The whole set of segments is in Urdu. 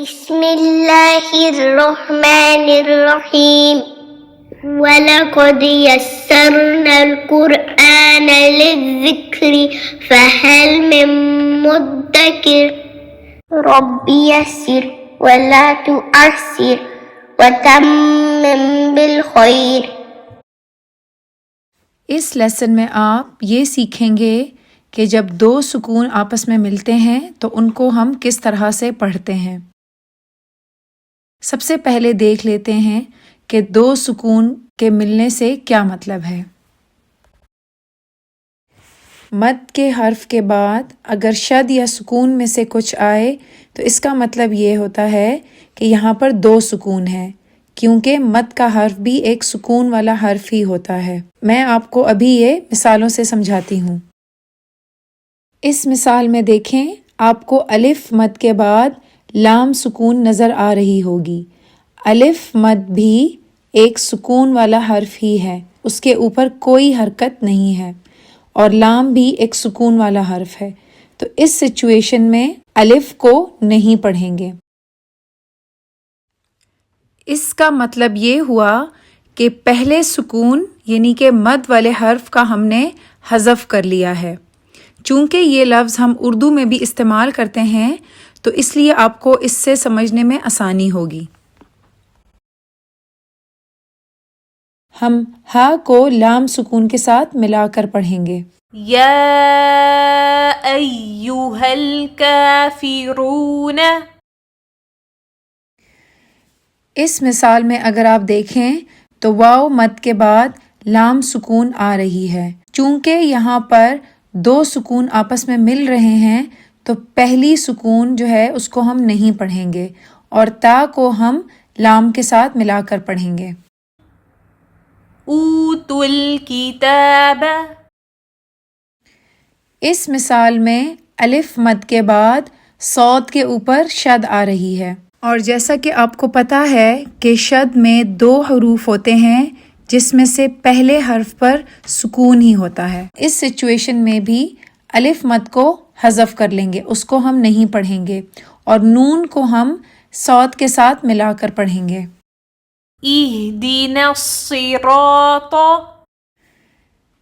بسم اللہ الرحمن الرحیم وَلَقَدْ يَسَّرْنَا الْقُرْآنَ لِلذِّكْرِ فَهَلْ مِن مُّدَّكِرٍ رَبِّ يَسِّرْ وَلَا تُعَسِّرْ وَتَمِّمْ بِالْخَيْرِ۔ اس لیسن میں آپ یہ سیکھیں گے کہ جب دو سکون آپس میں ملتے ہیں تو ان کو ہم کس طرح سے پڑھتے ہیں۔ سب سے پہلے دیکھ لیتے ہیں کہ دو سکون کے ملنے سے کیا مطلب ہے۔ مد کے حرف کے بعد اگر شد یا سکون میں سے کچھ آئے تو اس کا مطلب یہ ہوتا ہے کہ یہاں پر دو سکون ہیں، کیونکہ مد کا حرف بھی ایک سکون والا حرف ہی ہوتا ہے۔ میں آپ کو ابھی یہ مثالوں سے سمجھاتی ہوں۔ اس مثال میں دیکھیں، آپ کو الف مد کے بعد لام سکون نظر آ رہی ہوگی۔ الف مد بھی ایک سکون والا حرف ہی ہے، اس کے اوپر کوئی حرکت نہیں ہے، اور لام بھی ایک سکون والا حرف ہے، تو اس سچویشن میں الف کو نہیں پڑھیں گے۔ اس کا مطلب یہ ہوا کہ پہلے سکون یعنی کہ مد والے حرف کا ہم نے حذف کر لیا ہے۔ چونکہ یہ لفظ ہم اردو میں بھی استعمال کرتے ہیں تو اس لیے آپ کو اس سے سمجھنے میں آسانی ہوگی۔ ہم ہا کو لام سکون کے ساتھ ملا کر پڑھیں گے۔ یا ایہا الکافرون۔ اس مثال میں اگر آپ دیکھیں تو واو مد کے بعد لام سکون آ رہی ہے۔ چونکہ یہاں پر دو سکون آپس میں مل رہے ہیں تو پہلی سکون جو ہے اس کو ہم نہیں پڑھیں گے اور تا کو ہم لام کے ساتھ ملا کر پڑھیں گے۔ اوتوا الکتاب۔ اس مثال میں الف مد کے بعد صاد کے اوپر شد آ رہی ہے، اور جیسا کہ آپ کو پتہ ہے کہ شد میں دو حروف ہوتے ہیں جس میں سے پہلے حرف پر سکون ہی ہوتا ہے۔ اس سچویشن میں بھی الف مد کو حذف کر لیں گے، اس کو ہم نہیں پڑھیں گے، اور نون کو ہم صاد کے ساتھ ملا کر پڑھیں گے۔ اہدنا الصراط۔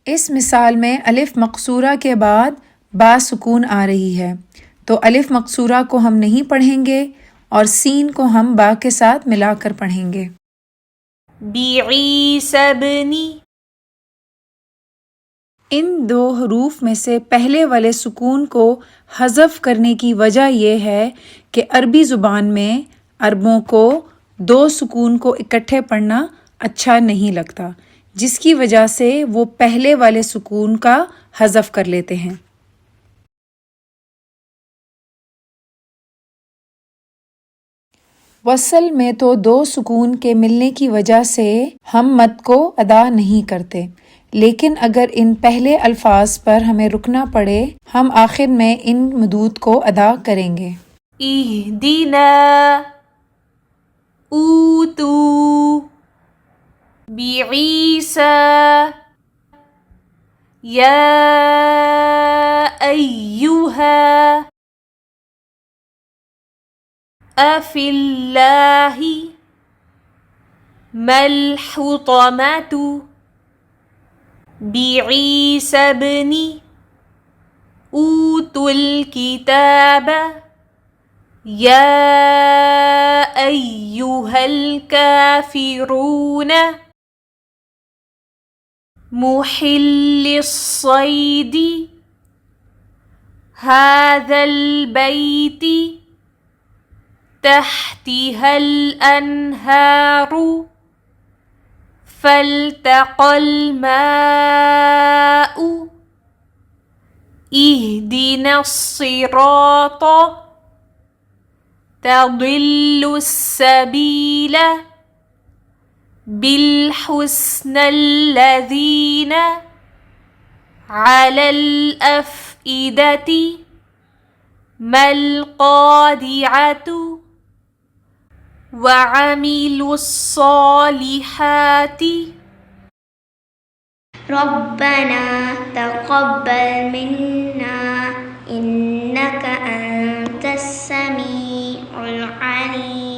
اس مثال میں الف مقصورہ کے بعد با سکون آ رہی ہے، تو الف مقصورہ کو ہم نہیں پڑھیں گے اور سین کو ہم با کے ساتھ ملا کر پڑھیں گے۔ بعیسی ابن۔ ان دو حروف میں سے پہلے والے سکون کو حذف کرنے کی وجہ یہ ہے کہ عربی زبان میں عربوں کو دو سکون کو اکٹھے پڑھنا اچھا نہیں لگتا، جس کی وجہ سے وہ پہلے والے سکون کا حذف کر لیتے ہیں۔ وصل میں تو دو سکون کے ملنے کی وجہ سے ہم مد کو ادا نہیں کرتے، لیکن اگر ان پہلے الفاظ پر ہمیں رکنا پڑے ہم آخر میں ان مدود کو ادا کریں گے۔ اہدنا، اوتو، بعیسی، یا ایہا، افی اللہ، ما الحطمۃ، بعیسی ابن، اوتوا الکتاب، یا ایہا الکافرون، محل الصید، ھذا البیت، تحتها الانہار، فالتقى الماء، اہدنا الصراط، تضل السبیل، بالحسن الذین علی الافئدۃ، ما القارعۃ، وعملوا الصالحات۔ ربنا تقبل منا إنك أنت السميع العليم عنيد